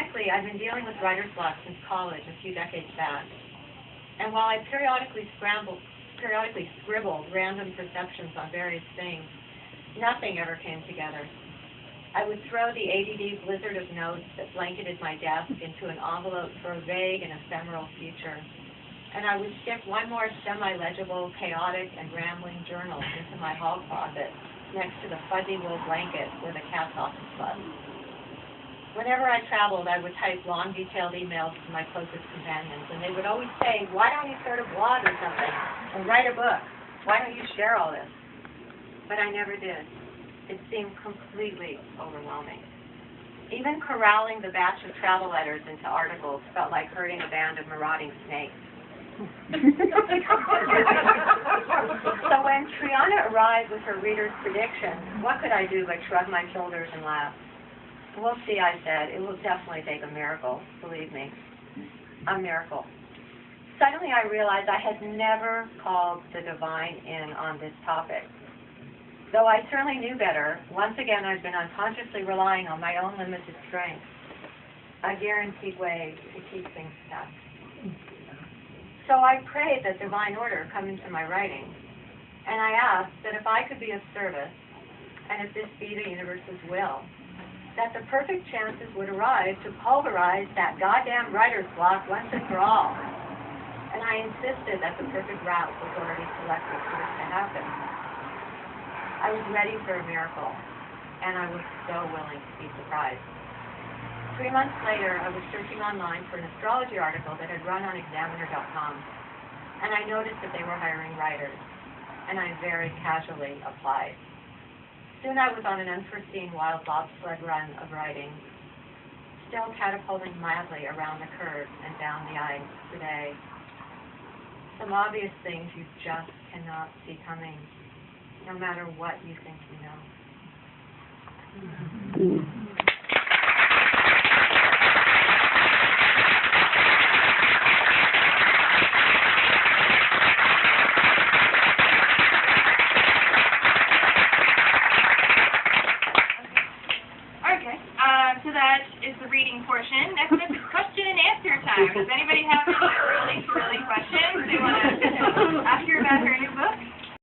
Ironically, I've been dealing with writer's block since college a few decades back. And while I periodically scribbled random perceptions on various things, nothing ever came together. I would throw the ADD blizzard of notes that blanketed my desk into an envelope for a vague and ephemeral future. And I would stick one more semi-legible, chaotic, and rambling journal into my hall closet next to the fuzzy wool blanket where the cat's often slept. Whenever I traveled, I would type long, detailed emails to my closest companions, and they would always say, why don't you start a blog or something, or write a book? Why don't you share all this? But I never did. It seemed completely overwhelming. Even corralling the batch of travel letters into articles felt like herding a band of marauding snakes. So when Triana arrived with her reader's prediction, what could I do but shrug my shoulders and laugh? We'll see, I said. It will definitely take a miracle, believe me. A miracle. Suddenly I realized I had never called the divine in on this topic. Though I certainly knew better, once again I've been unconsciously relying on my own limited strength, a guaranteed way to keep things stuck. So I prayed that divine order come into my writing, and I asked that if I could be of service, and if this be the universe's will, that the perfect chances would arrive to pulverize that goddamn writer's block once and for all. And I insisted that the perfect route was already selected for this to happen. I was ready for a miracle, and I was so willing to be surprised. 3 months later, I was searching online for an astrology article that had run on Examiner.com, and I noticed that they were hiring writers, and I very casually applied. Soon I was on an unforeseen wild bobsled run of writing, still catapulting mildly around the curves and down the ice today. Some obvious things you just cannot see coming, no matter what you think you know. So that is the reading portion. Next up is question and answer time. Does anybody have any early questions they want to ask her about her new book?